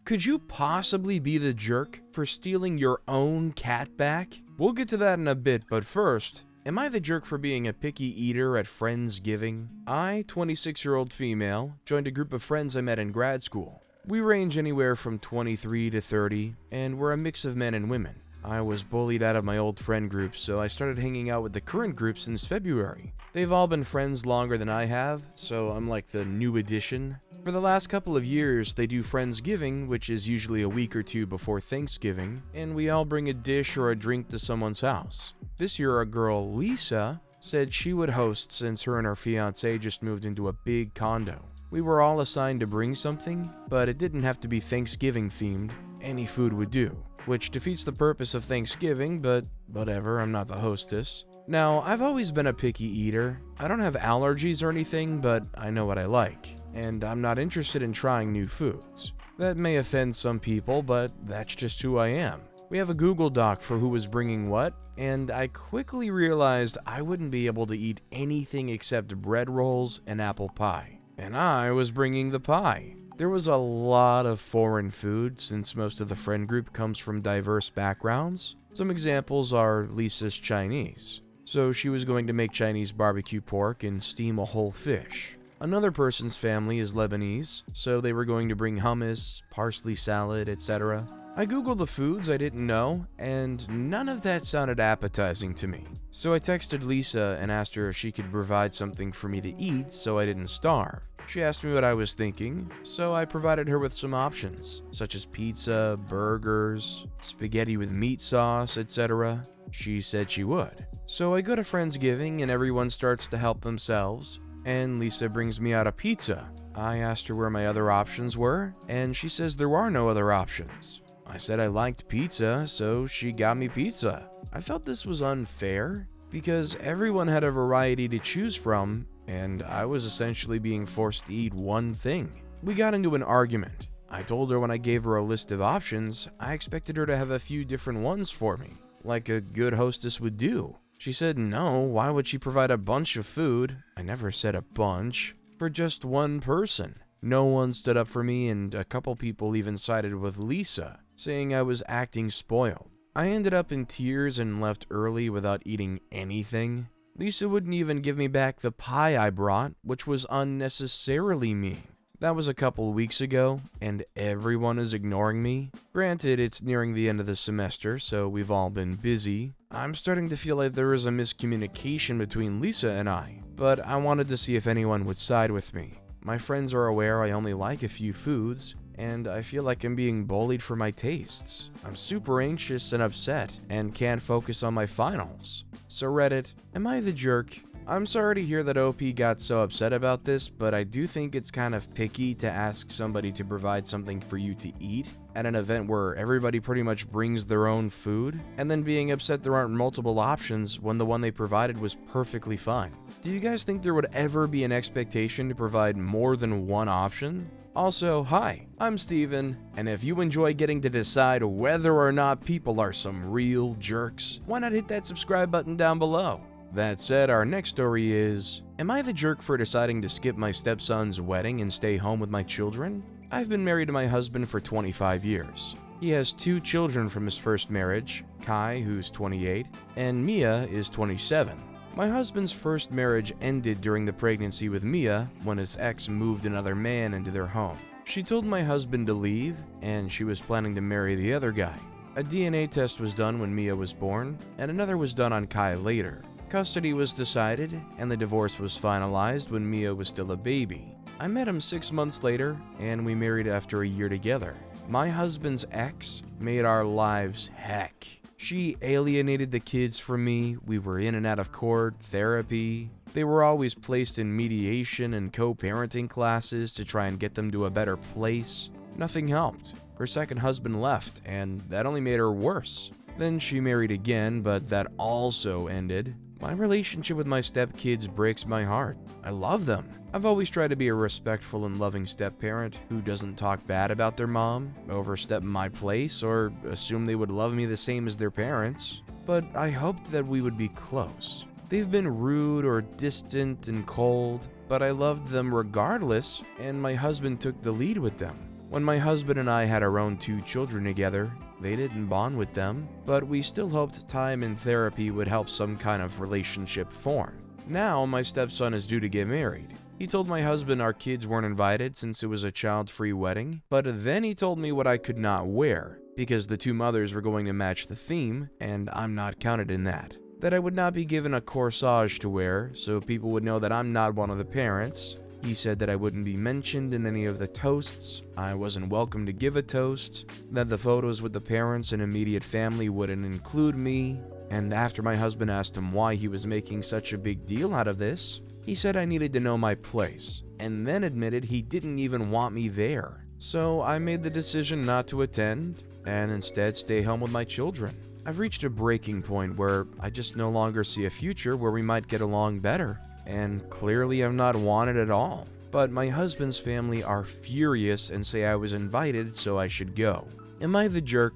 Could you possibly be the jerk for stealing your own cat back? We'll get to that in a bit, but first, am I the jerk for being a picky eater at Friendsgiving? I, 26-year-old female, joined a group of friends I met in grad school. We range anywhere from 23 to 30, and we're a mix of men and women. I was bullied out of my old friend group, so I started hanging out with the current group since February. They've all been friends longer than I have, so I'm like the new addition. For the last couple of years, they do Friendsgiving, which is usually a week or two before Thanksgiving, and we all bring a dish or a drink to someone's house. This year, our girl, Lisa, said she would host since her and her fiancé just moved into a big condo. We were all assigned to bring something, but it didn't have to be Thanksgiving themed. Any food would do, which defeats the purpose of Thanksgiving, but whatever, I'm not the hostess. Now, I've always been a picky eater. I don't have allergies or anything, but I know what I like, and I'm not interested in trying new foods. That may offend some people, but that's just who I am. We have a Google Doc for who was bringing what, and I quickly realized I wouldn't be able to eat anything except bread rolls and apple pie. And I was bringing the pie. There was a lot of foreign food since most of the friend group comes from diverse backgrounds. Some examples are Lisa's Chinese, so she was going to make Chinese barbecue pork and steam a whole fish. Another person's family is Lebanese, so they were going to bring hummus, parsley salad, etc. I googled the foods I didn't know, and none of that sounded appetizing to me. So I texted Lisa and asked her if she could provide something for me to eat so I didn't starve. She asked me what I was thinking, so I provided her with some options, such as pizza, burgers, spaghetti with meat sauce, etc. She said she would. So I go to Friendsgiving and everyone starts to help themselves, and Lisa brings me out a pizza. I asked her where my other options were, and she says there are no other options. I said I liked pizza, so she got me pizza. I felt this was unfair, because everyone had a variety to choose from, and I was essentially being forced to eat one thing. We got into an argument. I told her when I gave her a list of options, I expected her to have a few different ones for me, like a good hostess would do. She said no, why would she provide a bunch of food, I never said a bunch, for just one person? No one stood up for me, and a couple people even sided with Lisa, saying I was acting spoiled. I ended up in tears and left early without eating anything. Lisa wouldn't even give me back the pie I brought, which was unnecessarily mean. That was a couple weeks ago, and everyone is ignoring me. Granted, it's nearing the end of the semester, so we've all been busy. I'm starting to feel like there is a miscommunication between Lisa and I, but I wanted to see if anyone would side with me. My friends are aware I only like a few foods, and I feel like I'm being bullied for my tastes. I'm super anxious and upset, and can't focus on my finals. So Reddit, am I the jerk? I'm sorry to hear that OP got so upset about this, but I do think it's kind of picky to ask somebody to provide something for you to eat at an event where everybody pretty much brings their own food, and then being upset there aren't multiple options when the one they provided was perfectly fine. Do you guys think there would ever be an expectation to provide more than one option? Also, hi, I'm Steven, and if you enjoy getting to decide whether or not people are some real jerks, why not hit that subscribe button down below? That said, our next story is, am I the jerk for deciding to skip my stepson's wedding and stay home with my children? I've been married to my husband for 25 years. He has 2 children from his first marriage, Kai, who's 28, and Mia is 27. My husband's first marriage ended during the pregnancy with Mia when his ex moved another man into their home. She told my husband to leave, and she was planning to marry the other guy. A DNA test was done when Mia was born, and another was done on Kai later. Custody was decided, and the divorce was finalized when Mia was still a baby. I met him 6 months later, and we married after a year together. My husband's ex made our lives heck. She alienated the kids from me. We were in and out of court, therapy. They were always placed in mediation and co-parenting classes to try and get them to a better place. Nothing helped. Her second husband left, and that only made her worse. Then she married again, but that also ended. My relationship with my stepkids breaks my heart. I love them. I've always tried to be a respectful and loving step-parent who doesn't talk bad about their mom, overstep my place, or assume they would love me the same as their parents. But I hoped that we would be close. They've been rude or distant and cold, but I loved them regardless, and my husband took the lead with them. When my husband and I had our own 2 children together, they didn't bond with them, but we still hoped time in therapy would help some kind of relationship form. Now, my stepson is due to get married. He told my husband our kids weren't invited since it was a child-free wedding, but then he told me what I could not wear, because the 2 mothers were going to match the theme, and I'm not counted in that. That I would not be given a corsage to wear, so people would know that I'm not one of the parents. He said that I wouldn't be mentioned in any of the toasts, I wasn't welcome to give a toast, that the photos with the parents and immediate family wouldn't include me, and after my husband asked him why he was making such a big deal out of this, he said I needed to know my place, and then admitted he didn't even want me there. So I made the decision not to attend, and instead stay home with my children. I've reached a breaking point where I just no longer see a future where we might get along better. And clearly I'm not wanted at all. But my husband's family are furious and say I was invited, so I should go. Am I the jerk?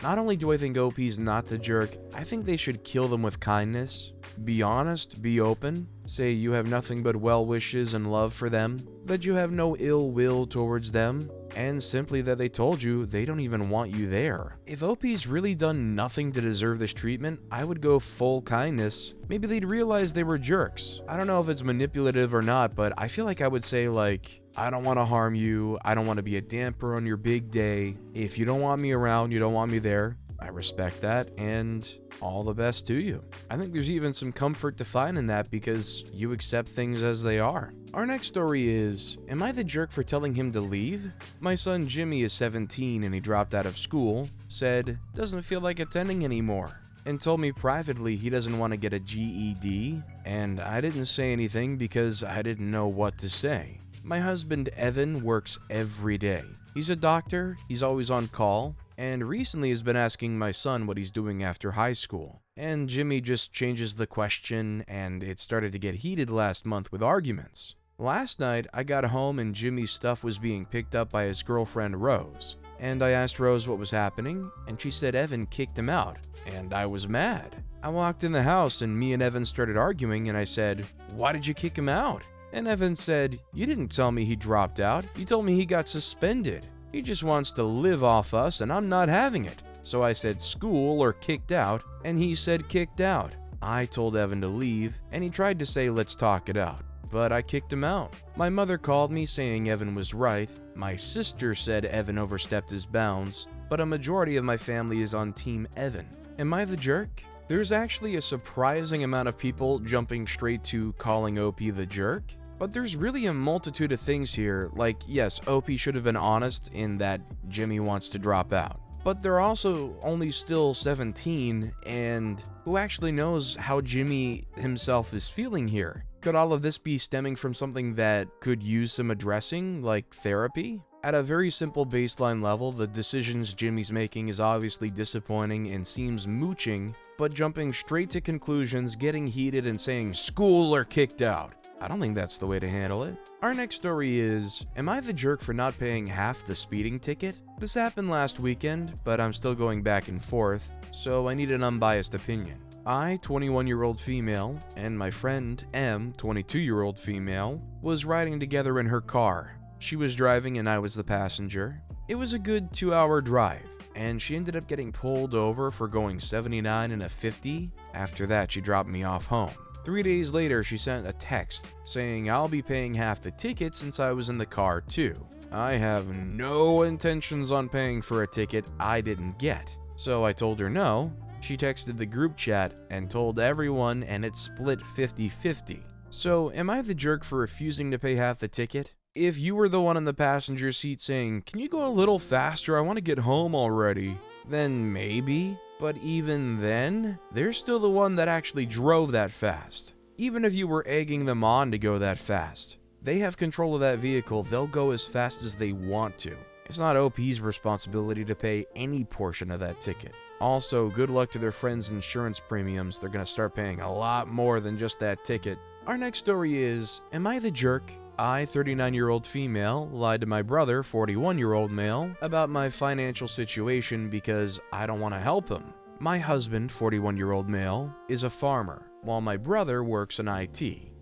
Not only do I think OP's not the jerk, I think they should kill them with kindness. Be honest, be open, say you have nothing but well wishes and love for them, that you have no ill will towards them, and simply that they told you they don't even want you there. If OP's really done nothing to deserve this treatment, I would go full kindness. Maybe they'd realize they were jerks. I don't know if it's manipulative or not, but I feel like I would say like, I don't want to harm you, I don't want to be a damper on your big day. If you don't want me around, you don't want me there. I respect that, and all the best to you. I think there's even some comfort to find in that because you accept things as they are. Our next story is, am I the jerk for telling him to leave? My son Jimmy is 17 and he dropped out of school, said, doesn't feel like attending anymore, and told me privately he doesn't want to get a GED, and I didn't say anything because I didn't know what to say. My husband Evan works every day. He's a doctor, he's always on call, and recently has been asking my son what he's doing after high school. And Jimmy just changes the question, and it started to get heated last month with arguments. Last night, I got home and Jimmy's stuff was being picked up by his girlfriend Rose. And I asked Rose what was happening, and she said Evan kicked him out, and I was mad. I walked in the house and me and Evan started arguing, and I said, "Why did you kick him out?" And Evan said, "You didn't tell me he dropped out, you told me he got suspended. He just wants to live off us and I'm not having it." So I said school or kicked out, and he said kicked out. I told Evan to leave, and he tried to say let's talk it out, but I kicked him out. My mother called me saying Evan was right. My sister said Evan overstepped his bounds, but a majority of my family is on Team Evan. Am I the jerk? There's actually a surprising amount of people jumping straight to calling OP the jerk. But there's really a multitude of things here, like yes, OP should have been honest in that Jimmy wants to drop out. But they're also only still 17, and who actually knows how Jimmy himself is feeling here? Could all of this be stemming from something that could use some addressing, like therapy? At a very simple baseline level, the decisions Jimmy's making is obviously disappointing and seems mooching, but jumping straight to conclusions, getting heated and saying school or kicked out. I don't think that's the way to handle it. Our next story is, am I the jerk for not paying half the speeding ticket? This happened last weekend, but I'm still going back and forth, so I need an unbiased opinion. I, 21-year-old female, and my friend M, 22-year-old female, was riding together in her car. She was driving and I was the passenger. It was a good 2-hour drive, and she ended up getting pulled over for going 79 in a 50. After that, she dropped me off home. 3 days later, she sent a text saying I'll be paying half the ticket since I was in the car too. I have no intentions on paying for a ticket I didn't get, so I told her no. She texted the group chat and told everyone, and it split 50-50. So am I the jerk for refusing to pay half the ticket? If you were the one in the passenger seat saying, "Can you go a little faster, I want to get home already," then maybe. But even then, they're still the one that actually drove that fast. Even if you were egging them on to go that fast, they have control of that vehicle, they'll go as fast as they want to. It's not OP's responsibility to pay any portion of that ticket. Also, good luck to their friends' insurance premiums, they're gonna start paying a lot more than just that ticket. Our next story is, am I the jerk? I, 39-year-old female, lied to my brother, 41-year-old male, about my financial situation because I don't want to help him. My husband, 41-year-old male, is a farmer, while my brother works in IT.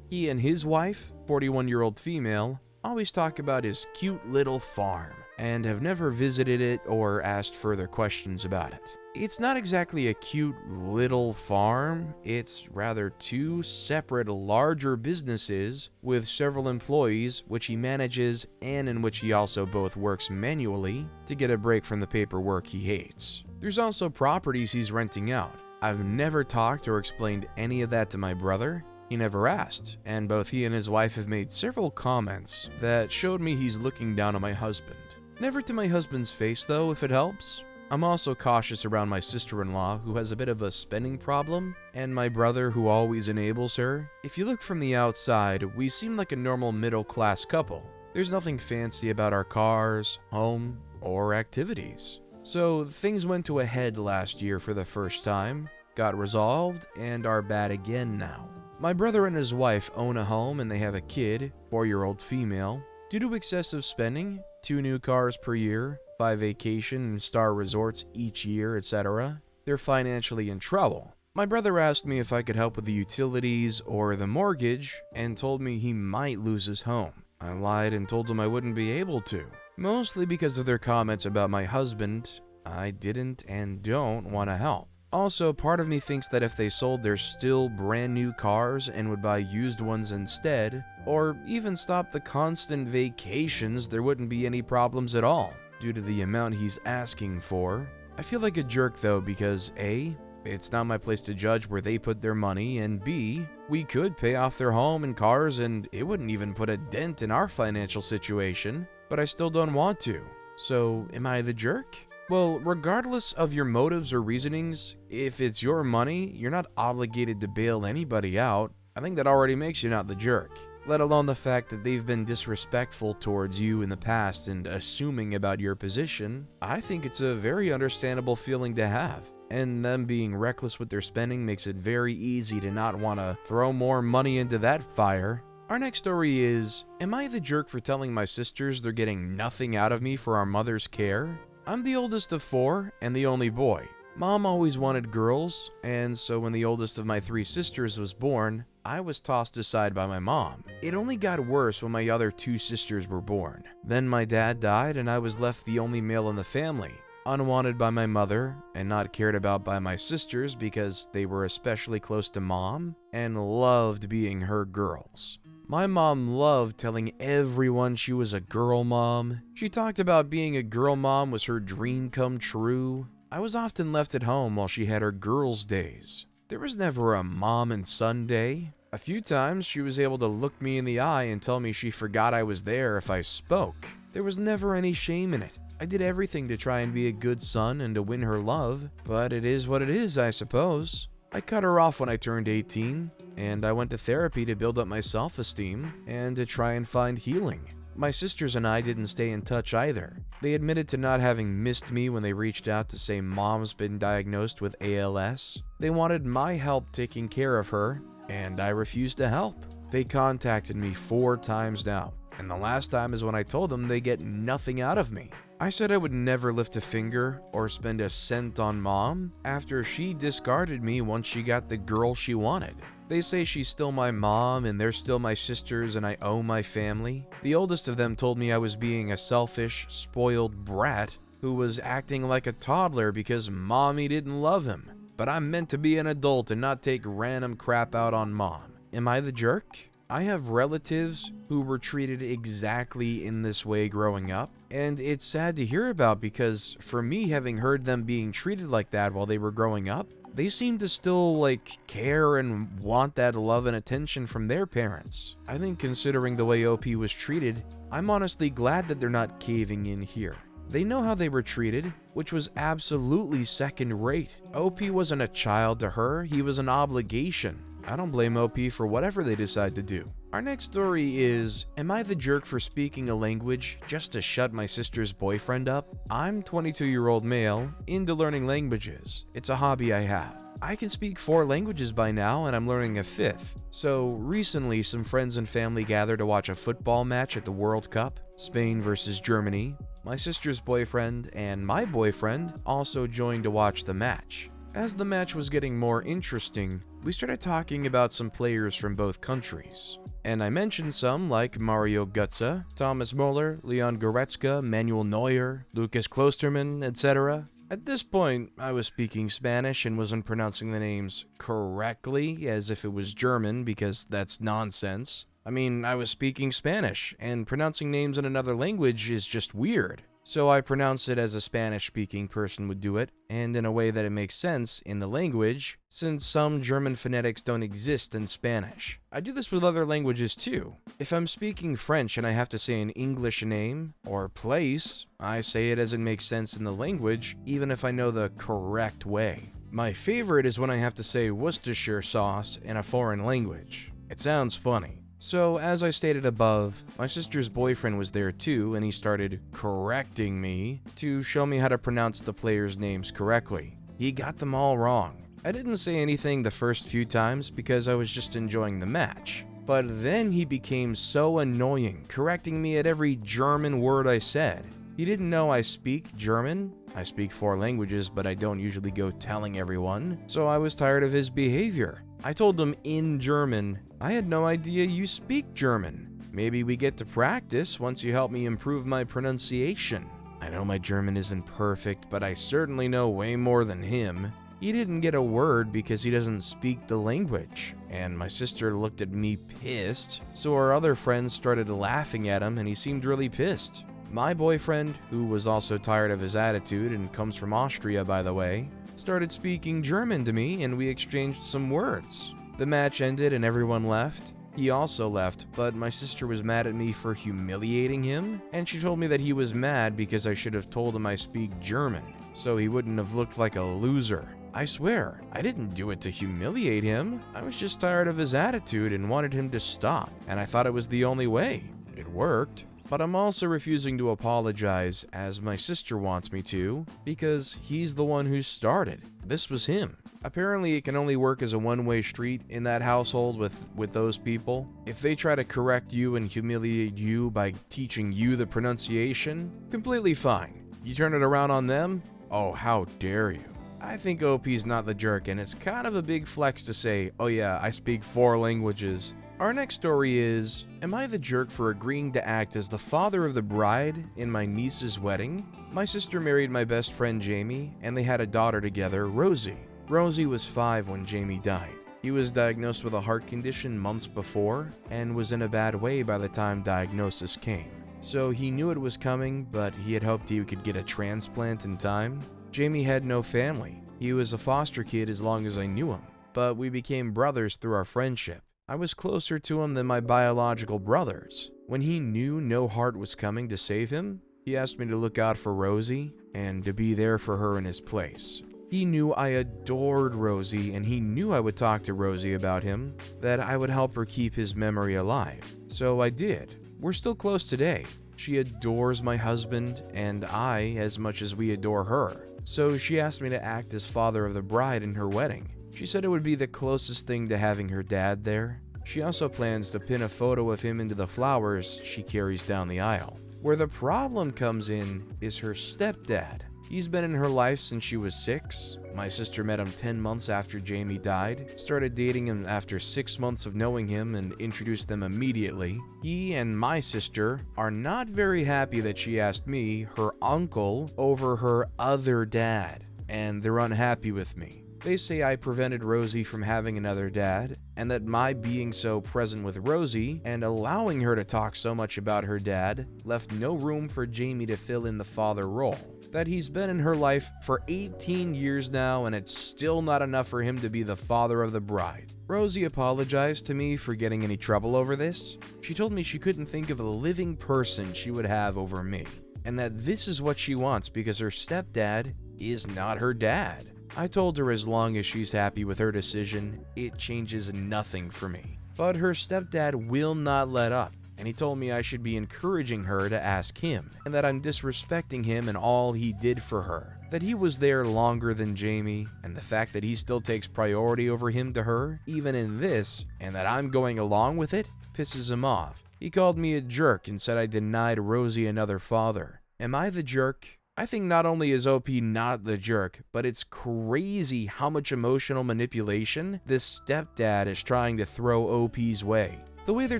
He and his wife, 41-year-old female, always talk about his cute little farm. and have never visited it or asked further questions about it. It's not exactly a cute little farm, it's rather two separate larger businesses with several employees which he manages and in which he also both works manually to get a break from the paperwork he hates. There's also properties he's renting out. I've never talked or explained any of that to my brother. He never asked, and both he and his wife have made several comments that showed me he's looking down on my husband. Never to my husband's face though, if it helps. I'm also cautious around my sister-in-law, who has a bit of a spending problem, and my brother, who always enables her. If you look from the outside, we seem like a normal middle-class couple. There's nothing fancy about our cars, home, or activities. So things went to a head last year for the first time, got resolved, and are bad again now. My brother and his wife own a home and they have a kid, 4-year-old female. Due to excessive spending, 2 new cars per year, 5 vacation and star resorts each year, etc., they're financially in trouble. My brother asked me if I could help with the utilities or the mortgage and told me he might lose his home. I lied and told him I wouldn't be able to. Mostly because of their comments about my husband, I didn't and don't want to help. Also, part of me thinks that if they sold their still brand new cars and would buy used ones instead, or even stop the constant vacations, there wouldn't be any problems at all, due to the amount he's asking for. I feel like a jerk though because A, it's not my place to judge where they put their money, and B, we could pay off their home and cars and it wouldn't even put a dent in our financial situation, but I still don't want to. So, am I the jerk? Well, regardless of your motives or reasonings, if it's your money, you're not obligated to bail anybody out. I think that already makes you not the jerk. Let alone the fact that they've been disrespectful towards you in the past and assuming about your position. I think it's a very understandable feeling to have. And them being reckless with their spending makes it very easy to not want to throw more money into that fire. Our next story is, am I the jerk for telling my sisters they're getting nothing out of me for our mother's care? I'm the oldest of 4 and the only boy. Mom always wanted girls, and so when the oldest of my 3 sisters was born, I was tossed aside by my mom. It only got worse when my other 2 sisters were born. Then my dad died and I was left the only male in the family, unwanted by my mother and not cared about by my sisters because they were especially close to mom and loved being her girls. My mom loved telling everyone she was a girl mom. She talked about being a girl mom was her dream come true. I was often left at home while she had her girls' days. There was never a mom and son day. A few times she was able to look me in the eye and tell me she forgot I was there if I spoke. There was never any shame in it. I did everything to try and be a good son and to win her love, but it is what it is, I suppose. I cut her off when I turned 18, and I went to therapy to build up my self-esteem and to try and find healing. My sisters and I didn't stay in touch either. They admitted to not having missed me when they reached out to say mom's been diagnosed with ALS. They wanted my help taking care of her, and I refused to help. They contacted me 4 times now, and the last time is when I told them they get nothing out of me. I said I would never lift a finger or spend a cent on mom after she discarded me once she got the girl she wanted. They say she's still my mom and they're still my sisters and I owe my family. The oldest of them told me I was being a selfish, spoiled brat who was acting like a toddler because mommy didn't love him. But I'm meant to be an adult and not take random crap out on mom. Am I the jerk? I have relatives who were treated exactly in this way growing up, and it's sad to hear about because for me, having heard them being treated like that while they were growing up, they seem to still care and want that love and attention from their parents. I think considering the way OP was treated, I'm honestly glad that they're not caving in here. They know how they were treated, which was absolutely second rate. OP wasn't a child to her, he was an obligation. I don't blame OP for whatever they decide to do. Our next story is, am I the jerk for speaking a language just to shut my sister's boyfriend up? I'm 22-year-old male, into learning languages. It's a hobby I have. I can speak 4 languages by now and I'm learning a 5th. So recently some friends and family gathered to watch a football match at the World Cup, Spain versus Germany. My sister's boyfriend and my boyfriend also joined to watch the match. As the match was getting more interesting, we started talking about some players from both countries. and I mentioned some like Mario Götze, Thomas Muller, Leon Goretzka, Manuel Neuer, Lucas Klosterman, etc. At this point, I was speaking Spanish and wasn't pronouncing the names correctly as if it was German, because that's nonsense. I mean, I was speaking Spanish, and pronouncing names in another language is just weird. So I pronounced it as a Spanish-speaking person would do it, and in a way that it makes sense in the language, since some German phonetics don't exist in Spanish. I do this with other languages too. If I'm speaking French and I have to say an English name or place, I say it as it makes sense in the language, even if I know the correct way. My favorite is when I have to say Worcestershire sauce in a foreign language. It sounds funny. So, as I stated above, my sister's boyfriend was there too, and he started correcting me to show me how to pronounce the players' names correctly. He got them all wrong. I didn't say anything the first few times because I was just enjoying the match. But then he became so annoying, correcting me at every German word I said. He didn't know I speak German. I speak 4 languages, but I don't usually go telling everyone, so I was tired of his behavior. I told him in German, "I had no idea you speak German. Maybe we get to practice once you help me improve my pronunciation." I know my German isn't perfect, but I certainly know way more than him. He didn't get a word because he doesn't speak the language, and my sister looked at me pissed, so our other friends started laughing at him and he seemed really pissed. My boyfriend, who was also tired of his attitude and comes from Austria by the way, started speaking German to me and we exchanged some words. The match ended and everyone left. He also left, but my sister was mad at me for humiliating him, and she told me that he was mad because I should have told him I speak German, so he wouldn't have looked like a loser. I swear, I didn't do it to humiliate him. I was just tired of his attitude and wanted him to stop, and I thought it was the only way. It worked. But I'm also refusing to apologize, as my sister wants me to, because he's the one who started. This was him. Apparently, it can only work as a one-way street in that household with those people. If they try to correct you and humiliate you by teaching you the pronunciation, completely fine. You turn it around on them? Oh, how dare you. I think OP's not the jerk, and it's kind of a big flex to say, "Oh yeah, I speak 4 languages." Our next story is, am I the jerk for agreeing to act as the father of the bride in my niece's wedding? My sister married my best friend Jamie, and they had a daughter together, Rosie. Rosie was 5 when Jamie died. He was diagnosed with a heart condition months before, and was in a bad way by the time diagnosis came. So he knew it was coming, but he had hoped he could get a transplant in time. Jamie had no family. He was a foster kid as long as I knew him, but we became brothers through our friendship. I was closer to him than my biological brothers. When he knew no heart was coming to save him, he asked me to look out for Rosie and to be there for her in his place. He knew I adored Rosie, and he knew I would talk to Rosie about him, that I would help her keep his memory alive. So I did. We're still close today. She adores my husband and I as much as we adore her. So she asked me to act as father of the bride in her wedding. She said it would be the closest thing to having her dad there. She also plans to pin a photo of him into the flowers she carries down the aisle. Where the problem comes in is her stepdad. He's been in her life since she was 6. My sister met him 10 months after Jamie died, started dating him after 6 months of knowing him, and introduced them immediately. He and my sister are not very happy that she asked me, her uncle, over her other dad, and they're unhappy with me. They say I prevented Rosie from having another dad, and that my being so present with Rosie and allowing her to talk so much about her dad left no room for Jamie to fill in the father role. That he's been in her life for 18 years now, and it's still not enough for him to be the father of the bride. Rosie apologized to me for getting any trouble over this. She told me she couldn't think of a living person she would have over me, and that this is what she wants because her stepdad is not her dad. I told her as long as she's happy with her decision, it changes nothing for me. But her stepdad will not let up, and he told me I should be encouraging her to ask him, and that I'm disrespecting him and all he did for her. That he was there longer than Jamie, and the fact that he still takes priority over him to her, even in this, and that I'm going along with it, pisses him off. He called me a jerk and said I denied Rosie another father. Am I the jerk? I think not only is OP not the jerk, but it's crazy how much emotional manipulation this stepdad is trying to throw OP's way. The way they're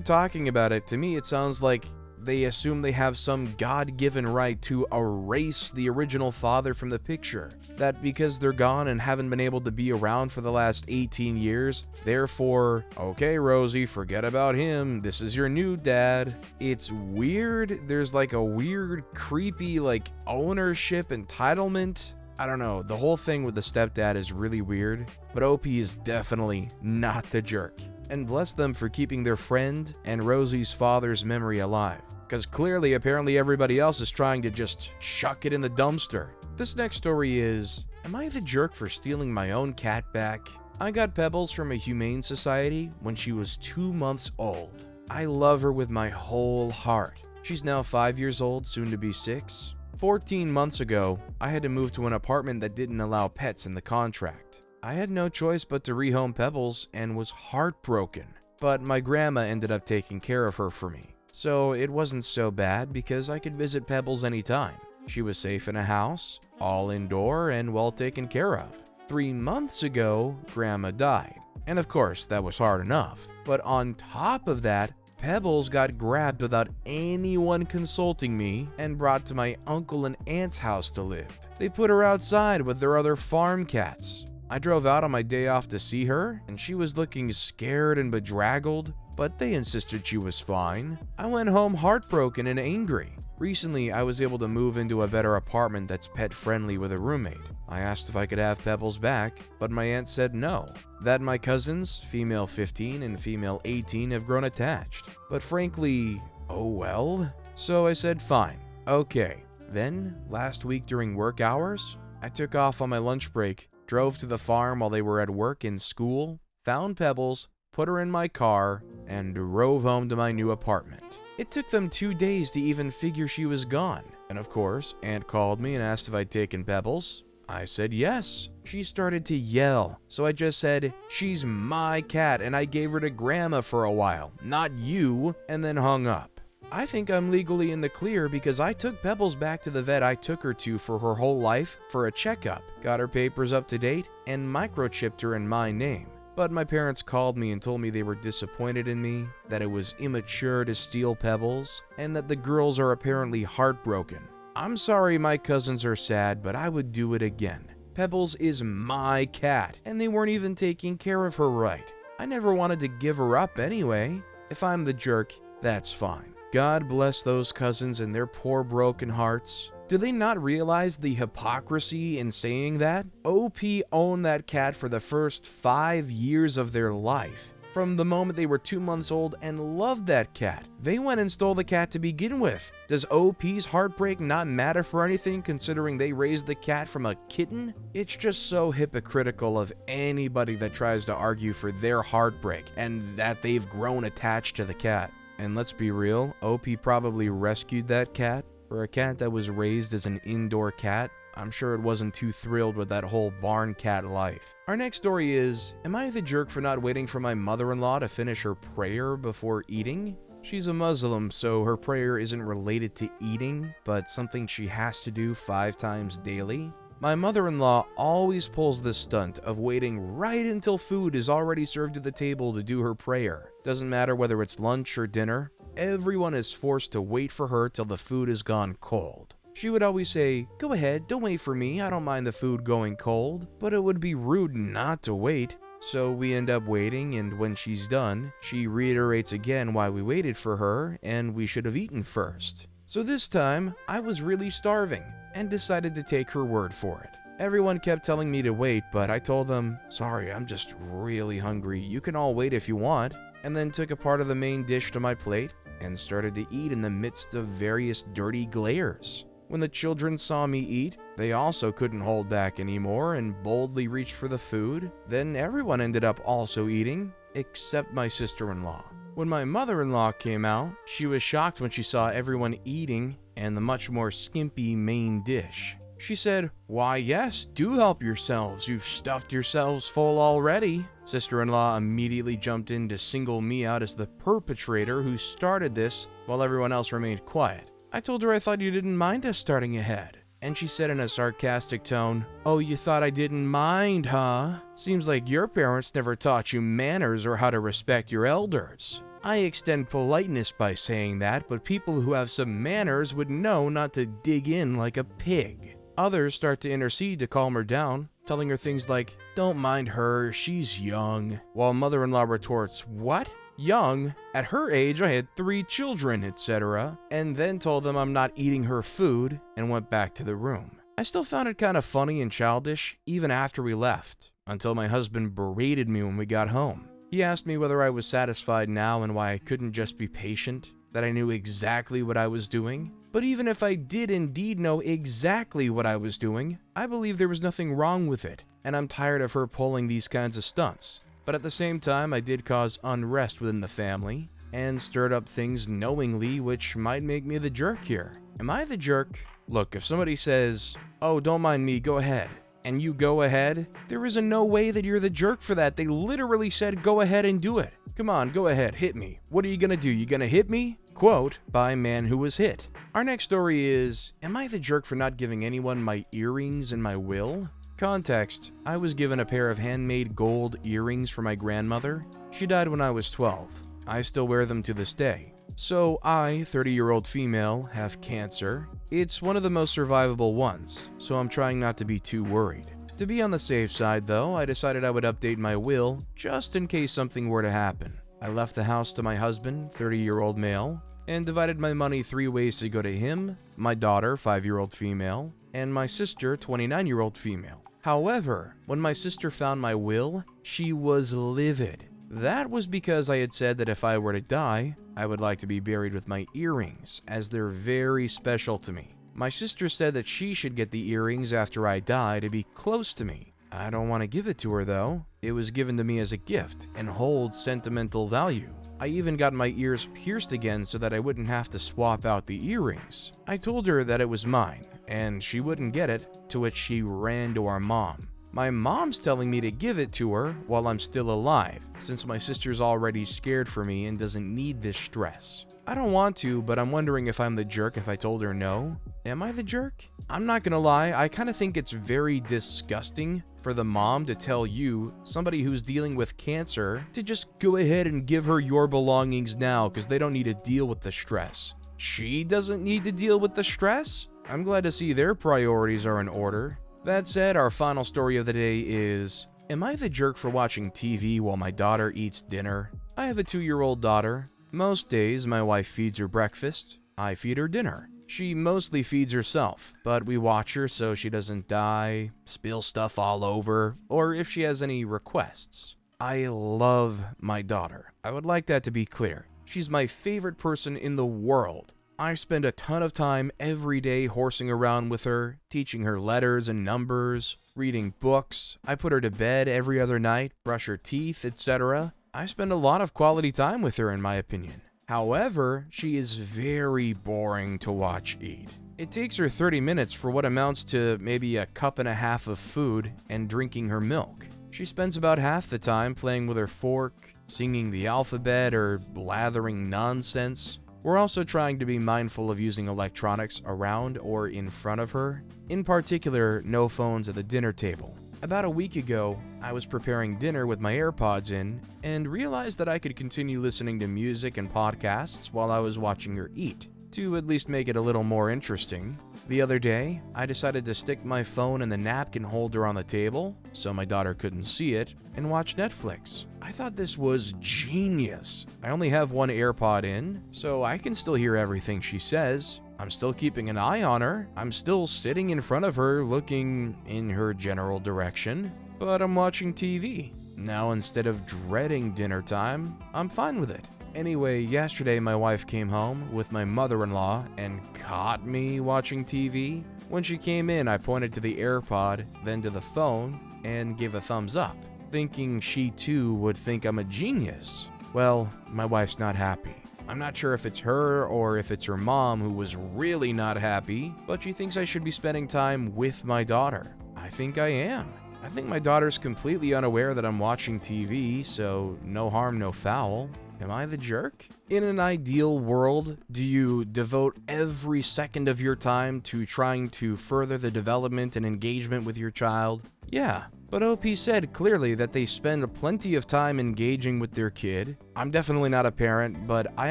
talking about it, to me it sounds like they assume they have some God-given right to erase the original father from the picture. That because they're gone and haven't been able to be around for the last 18 years, therefore, okay Rosie, forget about him, this is your new dad. It's weird, there's like a weird, creepy, like, ownership entitlement. I don't know, the whole thing with the stepdad is really weird, but OP is definitely not the jerk. And bless them for keeping their friend and Rosie's father's memory alive. Because clearly, apparently everybody else is trying to just chuck it in the dumpster. This next story is, am I the jerk for stealing my own cat back? I got Pebbles from a humane society when she was 2 months old. I love her with my whole heart. She's now 5 years old, soon to be 6. 14 months ago, I had to move to an apartment that didn't allow pets in the contract. I had no choice but to rehome Pebbles and was heartbroken. But my grandma ended up taking care of her for me. So it wasn't so bad because I could visit Pebbles anytime. She was safe in a house, all indoor and well taken care of. 3 months ago, Grandma died. And of course, that was hard enough. But on top of that, Pebbles got grabbed without anyone consulting me and brought to my uncle and aunt's house to live. They put her outside with their other farm cats. I drove out on my day off to see her, and she was looking scared and bedraggled, but they insisted she was fine. I went home heartbroken and angry. Recently, I was able to move into a better apartment that's pet-friendly with a roommate. I asked if I could have Pebbles back, but my aunt said no. That my cousins, female 15 and female 18, have grown attached. But frankly, oh well. So I said fine, okay. Then, last week during work hours, I took off on my lunch break, drove to the farm while they were at work and school, found Pebbles, put her in my car, and drove home to my new apartment. It took them 2 days to even figure she was gone. And of course, Aunt called me and asked if I'd taken Pebbles. I said yes. She started to yell, so I just said, "She's my cat," and I gave her to Grandma for a while, not you, and then hung up. I think I'm legally in the clear because I took Pebbles back to the vet I took her to for her whole life for a checkup, got her papers up to date, and microchipped her in my name. But my parents called me and told me they were disappointed in me, that it was immature to steal Pebbles, and that the girls are apparently heartbroken. I'm sorry my cousins are sad, but I would do it again. Pebbles is my cat, and they weren't even taking care of her right. I never wanted to give her up anyway. If I'm the jerk, that's fine. God bless those cousins and their poor broken hearts. Do they not realize the hypocrisy in saying that? OP owned that cat for the first 5 years of their life. From the moment they were 2 months old and loved that cat. They went and stole the cat to begin with. Does OP's heartbreak not matter for anything considering they raised the cat from a kitten? It's just so hypocritical of anybody that tries to argue for their heartbreak and that they've grown attached to the cat. And let's be real, OP probably rescued that cat. For a cat that was raised as an indoor cat, I'm sure it wasn't too thrilled with that whole barn cat life. Our next story is, am I the jerk for not waiting for my mother-in-law to finish her prayer before eating? She's a Muslim, so her prayer isn't related to eating, but something she has to do 5 times daily. My mother-in-law always pulls this stunt of waiting right until food is already served at the table to do her prayer. Doesn't matter whether it's lunch or dinner, everyone is forced to wait for her till the food is gone cold. She would always say, "Go ahead, don't wait for me, I don't mind the food going cold," but it would be rude not to wait. So we end up waiting, and when she's done, she reiterates again why we waited for her and we should have eaten first. So this time, I was really starving and decided to take her word for it. Everyone kept telling me to wait, but I told them, "Sorry, I'm just really hungry. You can all wait if you want," and then took a part of the main dish to my plate and started to eat in the midst of various dirty glares. When the children saw me eat, they also couldn't hold back anymore and boldly reached for the food. Then everyone ended up also eating, except my sister-in-law. When my mother-in-law came out, she was shocked when she saw everyone eating and the much more skimpy main dish. She said, "Why yes, do help yourselves. You've stuffed yourselves full already." Sister-in-law immediately jumped in to single me out as the perpetrator who started this while everyone else remained quiet. I told her I thought you didn't mind us starting ahead. And she said in a sarcastic tone, "Oh, you thought I didn't mind, huh? Seems like your parents never taught you manners or how to respect your elders." I extend politeness by saying that, but people who have some manners would know not to dig in like a pig. Others start to intercede to calm her down, telling her things like, "Don't mind her, she's young," while mother-in-law retorts, "What? Young? At her age I had 3 children, etc., and then told them I'm not eating her food and went back to the room. I still found it kind of funny and childish, even after we left, until my husband berated me when we got home. He asked me whether I was satisfied now and why I couldn't just be patient, that I knew exactly what I was doing. But even if I did indeed know exactly what I was doing, I believe there was nothing wrong with it, and I'm tired of her pulling these kinds of stunts. But at the same time, I did cause unrest within the family, and stirred up things knowingly, which might make me the jerk here. Am I the jerk? Look, if somebody says, "Oh, don't mind me, go ahead," and you go ahead, there is no way that you're the jerk for that. They literally said, "Go ahead and do it. Come on, go ahead, hit me. What are you gonna do? You gonna hit me?" Quote by man who was hit. Our next story is, am I the jerk for not giving anyone my earrings in my will? Context, I was given a pair of handmade gold earrings from my grandmother. She died when I was 12. I still wear them to this day. So I, 30-year-old female, have cancer. It's one of the most survivable ones, so I'm trying not to be too worried. To be on the safe side though, I decided I would update my will just in case something were to happen. I left the house to my husband, 30-year-old male, and divided my money 3 ways to go to him, my daughter, 5-year-old female, and my sister, 29-year-old female. However, when my sister found my will, she was livid. That was because I had said that if I were to die, I would like to be buried with my earrings, as they're very special to me. My sister said that she should get the earrings after I die to be close to me. I don't want to give it to her though. It was given to me as a gift and holds sentimental value. I even got my ears pierced again so that I wouldn't have to swap out the earrings. I told her that it was mine, and she wouldn't get it, to which she ran to our mom. My mom's telling me to give it to her while I'm still alive, since my sister's already scared for me and doesn't need this stress. I don't want to, but I'm wondering if I'm the jerk if I told her no. Am I the jerk? I'm not gonna lie, I kinda think it's very disgusting for the mom to tell you, somebody who's dealing with cancer, to just go ahead and give her your belongings now because they don't need to deal with the stress. She doesn't need to deal with the stress? I'm glad to see their priorities are in order. That said, our final story of the day is, am I the jerk for watching TV while my daughter eats dinner? I have a 2-year-old daughter. Most days, my wife feeds her breakfast. I feed her dinner. She mostly feeds herself, but we watch her so she doesn't die, spill stuff all over, or if she has any requests. I love my daughter. I would like that to be clear. She's my favorite person in the world. I spend a ton of time every day horsing around with her, teaching her letters and numbers, reading books. I put her to bed every other night, brush her teeth, etc. I spend a lot of quality time with her, in my opinion. However, she is very boring to watch eat. It takes her 30 minutes for what amounts to maybe a cup and a half of food and drinking her milk. She spends about half the time playing with her fork, singing the alphabet, or blathering nonsense. We're also trying to be mindful of using electronics around or in front of her. In particular, no phones at the dinner table. About a week ago, I was preparing dinner with my AirPods in and realized that I could continue listening to music and podcasts while I was watching her eat, to at least make it a little more interesting. The other day, I decided to stick my phone in the napkin holder on the table, so my daughter couldn't see it, and watch Netflix. I thought this was genius. I only have one AirPod in, so I can still hear everything she says. I'm still keeping an eye on her. I'm still sitting in front of her looking in her general direction, but I'm watching TV. Now, instead of dreading dinner time, I'm fine with it. Anyway, yesterday my wife came home with my mother-in-law and caught me watching TV. When she came in, I pointed to the AirPod, then to the phone, and gave a thumbs up, thinking she too would think I'm a genius. Well, my wife's not happy. I'm not sure if it's her or if it's her mom who was really not happy, but she thinks I should be spending time with my daughter. I think I am. I think my daughter's completely unaware that I'm watching TV, so no harm, no foul. Am I the jerk? In an ideal world, do you devote every second of your time to trying to further the development and engagement with your child? Yeah, but OP said clearly that they spend plenty of time engaging with their kid. I'm definitely not a parent, but I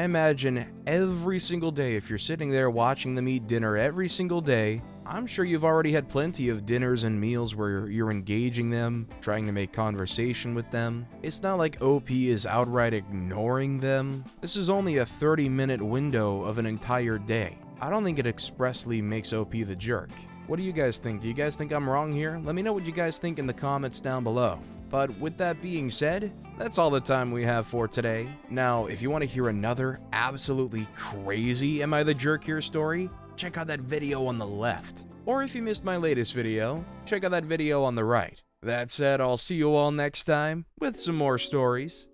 imagine every single day, if you're sitting there watching them eat dinner every single day, I'm sure you've already had plenty of dinners and meals where you're engaging them, trying to make conversation with them. It's not like OP is outright ignoring them. This is only a 30-minute window of an entire day. I don't think it expressly makes OP the jerk. What do you guys think? Do you guys think I'm wrong here? Let me know what you guys think in the comments down below. But with that being said, that's all the time we have for today. Now, if you want to hear another absolutely crazy Am I the Jerk Here story, check out that video on the left. Or if you missed my latest video, check out that video on the right. That said, I'll see you all next time with some more stories.